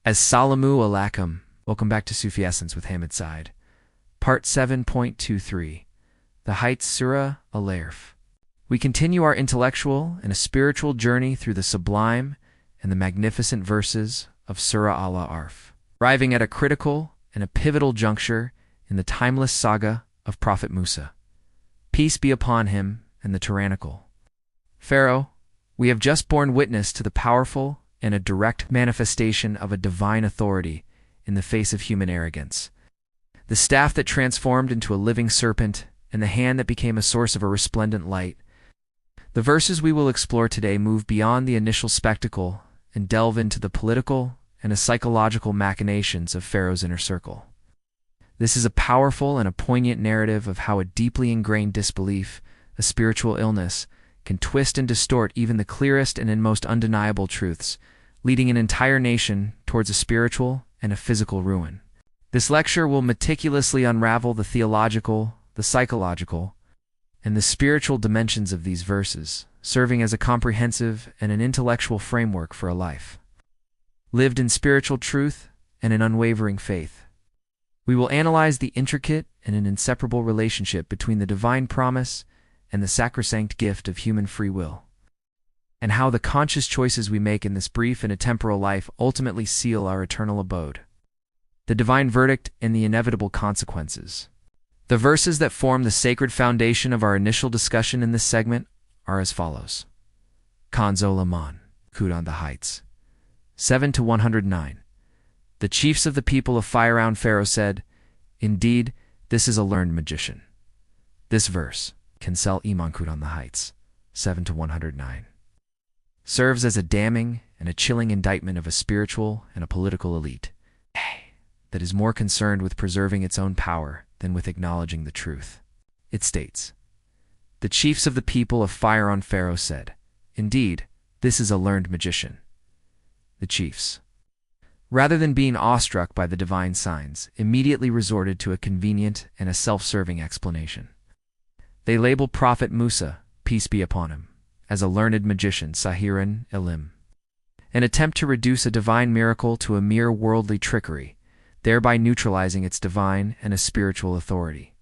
As-salamu alaikum. Welcome back to Sufi Essence with Hammad Syed. Part 7.23. The Heights, Surah Al-A'raf. We continue our intellectual and a spiritual journey through the sublime and the magnificent verses of Surah Al-A'raf, arriving at a critical and a pivotal juncture in the timeless saga of Prophet Musa. Peace be upon him and the tyrannical Pharaoh. We have just borne witness to the powerful and a direct manifestation of a divine authority in the face of human arrogance. The staff that transformed into a living serpent and the hand that became a source of a resplendent light. The verses we will explore today move beyond the initial spectacle and delve into the political and the psychological machinations of Pharaoh's inner circle. This is a powerful and a poignant narrative of how a deeply ingrained disbelief, a spiritual illness, can twist and distort even the clearest and most undeniable truths, leading an entire nation towards a spiritual and a physical ruin. This lecture will meticulously unravel the theological, the psychological, and the spiritual dimensions of these verses, serving as a comprehensive and an intellectual framework for a life lived in spiritual truth and in unwavering faith. We will analyze the intricate and an inseparable relationship between the divine promise and the sacrosanct gift of human free will, and how the conscious choices we make in this brief and a temporal life ultimately seal our eternal abode. The divine verdict and the inevitable consequences. The verses that form the sacred foundation of our initial discussion in this segment are as follows. Kanzul Iman, on the Heights, 7-109. The chiefs of the people of Pharaoh said, "Indeed, this is a learned magician." This verse, Kanzul Iman on the Heights, 7-109, serves as a damning and a chilling indictment of a spiritual and a political elite that is more concerned with preserving its own power than with acknowledging the truth. It states, "The chiefs of the people of Pharaoh said, 'Indeed, this is a learned magician.'" The chiefs, rather than being awestruck by the divine signs, immediately resorted to a convenient and a self-serving explanation. They label Prophet Musa, peace be upon him, as a learned magician, Sahiran Ilim, an attempt to reduce a divine miracle to a mere worldly trickery, thereby neutralizing its divine and a spiritual authority.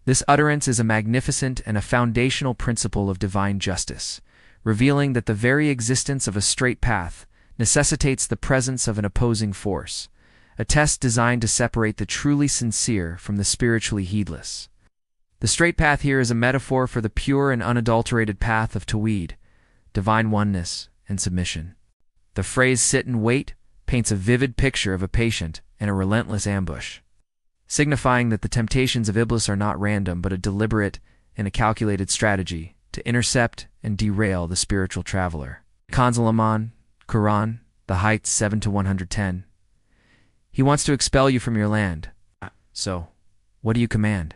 This utterance is a magnificent and a foundational principle of divine justice, revealing that the very existence of a straight path necessitates the presence of an opposing force, a test designed to separate the truly sincere from the spiritually heedless. The straight path here is a metaphor for the pure and unadulterated path of Tawhid, divine oneness and submission. The phrase "sit and wait" paints a vivid picture of a patient and a relentless ambush, signifying that the temptations of Iblis are not random but a deliberate and a calculated strategy to intercept and derail the spiritual traveler. Kanzul Iman, Quran, the Heights, 7-110. He wants to expel you from your land. So, what do you command?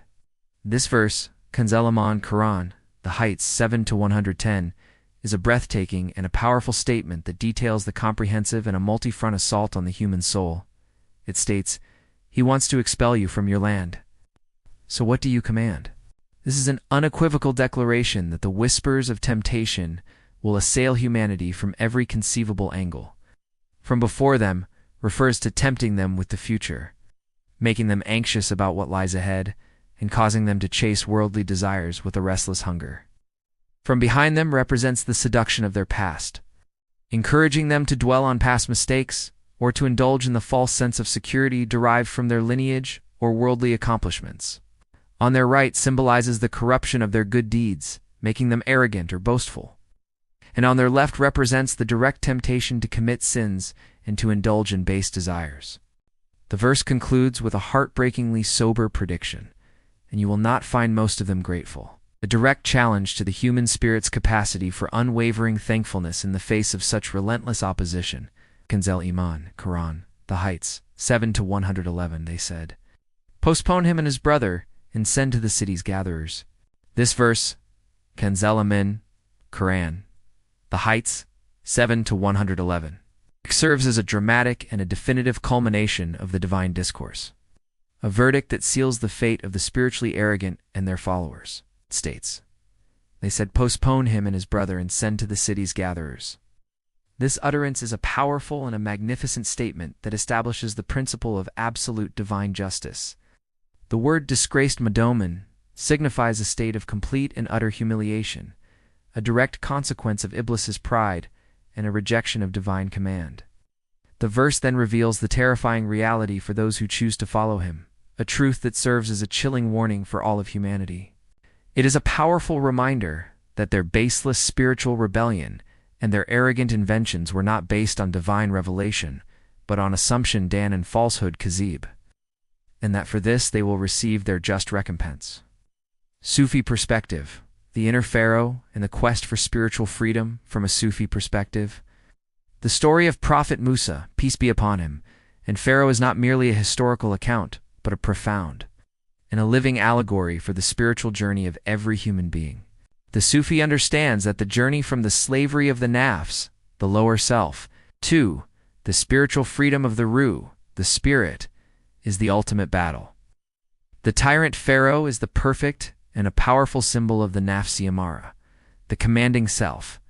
This verse, Kanzul Iman, Quran, the Heights, 7-110, is a breathtaking and a powerful statement that details the comprehensive and a multi-front assault on the human soul. It states, "He wants to expel you from your land. So what do you command?" This is an unequivocal declaration that the whispers of temptation will assail humanity from every conceivable angle. From before them refers to tempting them with the future, making them anxious about what lies ahead, and causing them to chase worldly desires with a restless hunger. From behind them represents the seduction of their past, encouraging them to dwell on past mistakes or to indulge in the false sense of security derived from their lineage or worldly accomplishments. On their right symbolizes the corruption of their good deeds, making them arrogant or boastful. And on their left represents the direct temptation to commit sins and to indulge in base desires. The verse concludes with a heartbreakingly sober prediction, and you will not find most of them grateful. A direct challenge to the human spirit's capacity for unwavering thankfulness in the face of such relentless opposition. Kanzul Iman, Quran, the Heights, 7-111, they said, "Postpone him and his brother, and send to the city's gatherers." This verse, Kanzul Iman, Quran, the Heights, 7-111, serves as a dramatic and a definitive culmination of the divine discourse, a verdict that seals the fate of the spiritually arrogant and their followers. It states, "They said, postpone him and his brother and send to the city's gatherers." This utterance is a powerful and a magnificent statement that establishes the principle of absolute divine justice. The word disgraced Madoman signifies a state of complete and utter humiliation, a direct consequence of Iblis's pride and a rejection of divine command. The verse then reveals the terrifying reality for those who choose to follow him, a truth that serves as a chilling warning for all of humanity. It is a powerful reminder that their baseless spiritual rebellion and their arrogant inventions were not based on divine revelation, but on assumption, dan, and falsehood, kazib, and that for this they will receive their just recompense. Sufi perspective, the inner pharaoh and the quest for spiritual freedom from a Sufi perspective. The story of Prophet Musa, peace be upon him, and Pharaoh is not merely a historical account, but a profound and a living allegory for the spiritual journey of every human being. The Sufi understands that the journey from the slavery of the nafs, the lower self, to the spiritual freedom of the ruh, the spirit, is the ultimate battle. The tyrant Pharaoh is the perfect and a powerful symbol of the nafsi amara, the commanding self,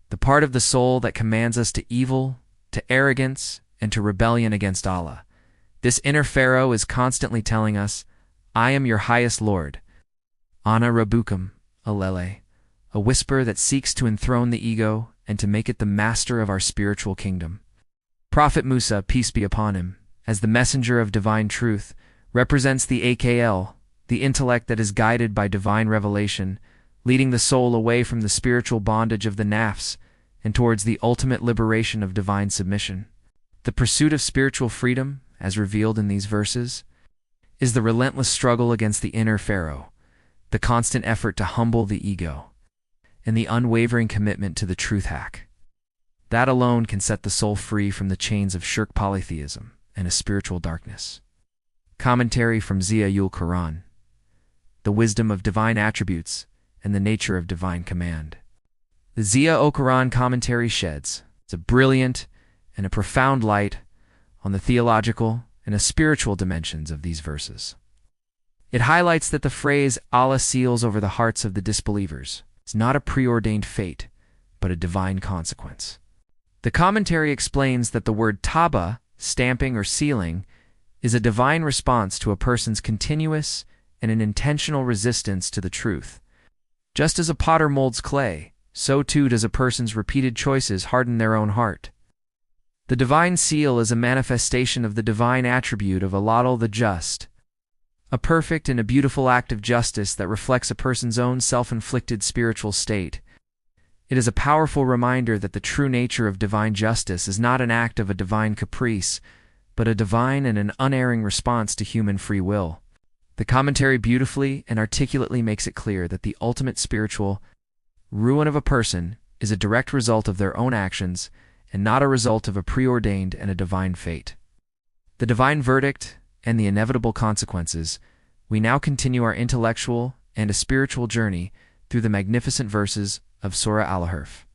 the part of the soul that commands us to evil, to arrogance, and to rebellion against Allah. This inner Pharaoh is constantly telling us, I am your highest Lord. Ana Rabukum, Alele, a whisper that seeks to enthrone the ego and to make it the master of our spiritual kingdom. Prophet Musa, peace be upon him, as the messenger of divine truth, represents the AKL, the intellect that is guided by divine revelation, leading the soul away from the spiritual bondage of the nafs and towards the ultimate liberation of divine submission. The pursuit of spiritual freedom, as revealed in these verses, is the relentless struggle against the inner Pharaoh, the constant effort to humble the ego, and the unwavering commitment to the truth hack. That alone can set the soul free from the chains of shirk, polytheism, and a spiritual darkness. Commentary from Ziya-ul Quran, the wisdom of divine attributes and the nature of divine command. The Ziya-ul Quran commentary sheds a brilliant and a profound light on the theological and the spiritual dimensions of these verses. It highlights that the phrase Allah seals over the hearts of the disbelievers is not a preordained fate, but a divine consequence. The commentary explains that the word taba, stamping or sealing, is a divine response to a person's continuous and an intentional resistance to the truth. Just as a potter molds clay, so too does a person's repeated choices harden their own heart. The divine seal is a manifestation of the divine attribute of Al-Adl, the just, a perfect and a beautiful act of justice that reflects a person's own self-inflicted spiritual state. It is a powerful reminder that the true nature of divine justice is not an act of a divine caprice, but a divine and an unerring response to human free will. The commentary beautifully and articulately makes it clear that the ultimate spiritual ruin of a person is a direct result of their own actions and not a result of a preordained and a divine fate. The divine verdict and the inevitable consequences. We now continue our intellectual and a spiritual journey through the magnificent verses of Surah Al-A'raf,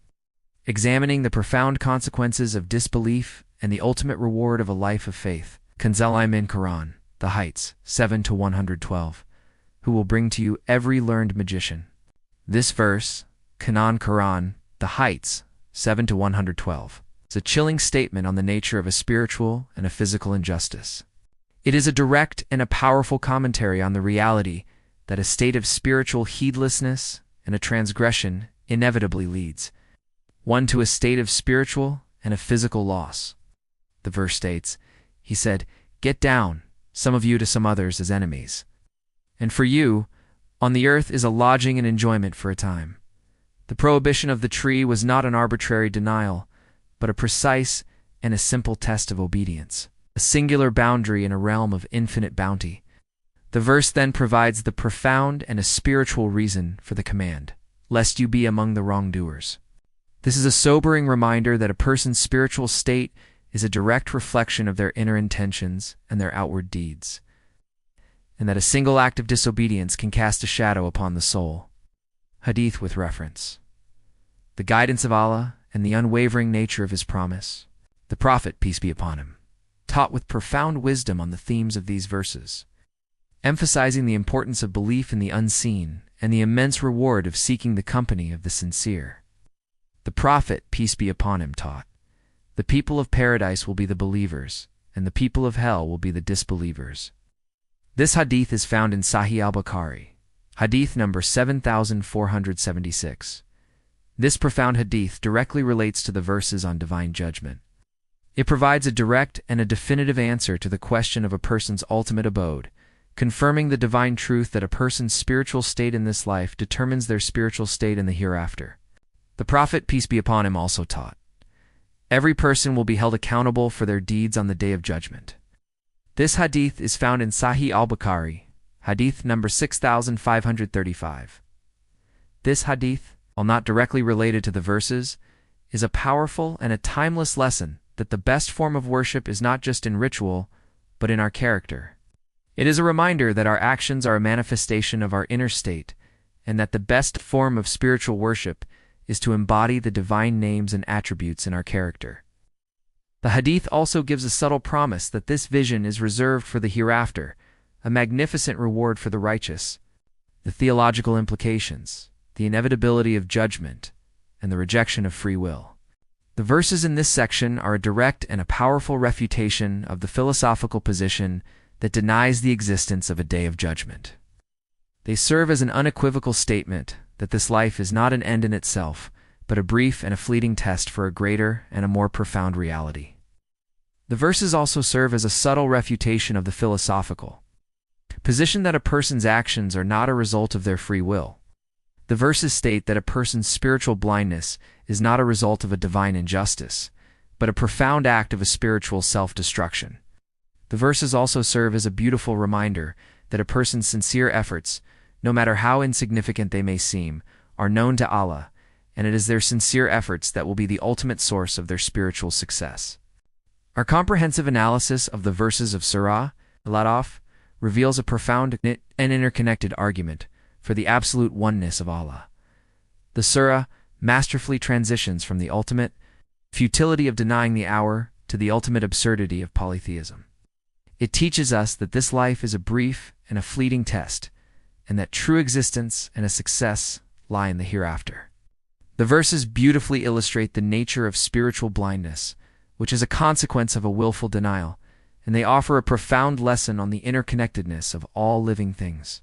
examining the profound consequences of disbelief and the ultimate reward of a life of faith. Kanzul Iman Quran, the heights, 7 to 112, who will bring to you every learned magician. This verse, Kanan Quran, the heights, 7 to 112, is a chilling statement on the nature of a spiritual and a physical injustice. It is a direct and a powerful commentary on the reality that a state of spiritual heedlessness and a transgression inevitably leads one to a state of spiritual and a physical loss. The verse states, He said, Get down, some of you to some others as enemies. And for you, on the earth is a lodging and enjoyment for a time. The prohibition of the tree was not an arbitrary denial, but a precise and a simple test of obedience, a singular boundary in a realm of infinite bounty. The verse then provides the profound and a spiritual reason for the command, lest you be among the wrongdoers. This is a sobering reminder that a person's spiritual state is a direct reflection of their inner intentions and their outward deeds, and that a single act of disobedience can cast a shadow upon the soul. Hadith with reference. The guidance of Allah and the unwavering nature of His promise. The Prophet, peace be upon him, taught with profound wisdom on the themes of these verses, emphasizing the importance of belief in the unseen and the immense reward of seeking the company of the sincere. The Prophet, peace be upon him, taught, The people of paradise will be the believers, and the people of hell will be the disbelievers. This hadith is found in Sahih al-Bukhari, hadith number 7476. This profound hadith directly relates to the verses on divine judgment. It provides a direct and a definitive answer to the question of a person's ultimate abode, confirming the divine truth that a person's spiritual state in this life determines their spiritual state in the hereafter. The Prophet, peace be upon him, also taught, every person will be held accountable for their deeds on the Day of Judgment. This hadith is found in Sahih al-Bukhari, hadith number 6535. This hadith, while not directly related to the verses, is a powerful and a timeless lesson that the best form of worship is not just in ritual, but in our character. It is a reminder that our actions are a manifestation of our inner state, and that the best form of spiritual worship is to embody the divine names and attributes in our character. The hadith also gives a subtle promise that this vision is reserved for the hereafter, a magnificent reward for the righteous. The theological implications, the inevitability of judgment, and the rejection of free will. The verses in this section are a direct and a powerful refutation of the philosophical position that denies the existence of a day of judgment. They serve as an unequivocal statement that this life is not an end in itself, but a brief and a fleeting test for a greater and a more profound reality. The verses also serve as a subtle refutation of the philosophical position that a person's actions are not a result of their free will. The verses state that a person's spiritual blindness is not a result of a divine injustice, but a profound act of a spiritual self-destruction. The verses also serve as a beautiful reminder that a person's sincere efforts, no matter how insignificant they may seem, are known to Allah, and it is their sincere efforts that will be the ultimate source of their spiritual success. Our comprehensive analysis of the verses of Surah Al-A'raf reveals a profound and interconnected argument for the absolute oneness of Allah. The surah masterfully transitions from the ultimate futility of denying the hour to the ultimate absurdity of polytheism. It teaches us that this life is a brief and a fleeting test, and that true existence and a success lie in the hereafter. The verses beautifully illustrate the nature of spiritual blindness, which is a consequence of a willful denial, and they offer a profound lesson on the interconnectedness of all living things.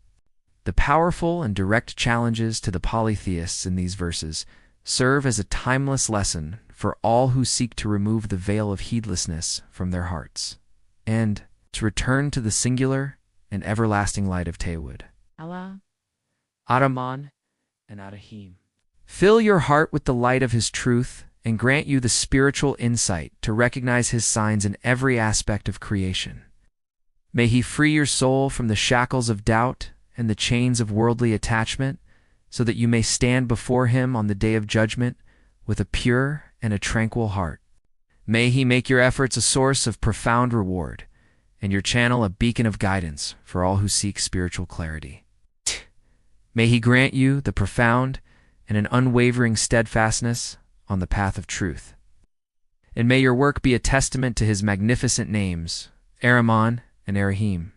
The powerful and direct challenges to the polytheists in these verses serve as a timeless lesson for all who seek to remove the veil of heedlessness from their hearts, and to return to the singular and everlasting light of Tawhid. Allah, Ar-Rahman and Ar-Rahim. Fill your heart with the light of His truth and grant you the spiritual insight to recognize His signs in every aspect of creation. May He free your soul from the shackles of doubt and the chains of worldly attachment, so that you may stand before Him on the Day of Judgment with a pure and a tranquil heart. May He make your efforts a source of profound reward, and your channel a beacon of guidance for all who seek spiritual clarity. May He grant you the profound and an unwavering steadfastness on the path of truth. And may your work be a testament to His magnificent names, Ar-Rahman and Ar-Rahim.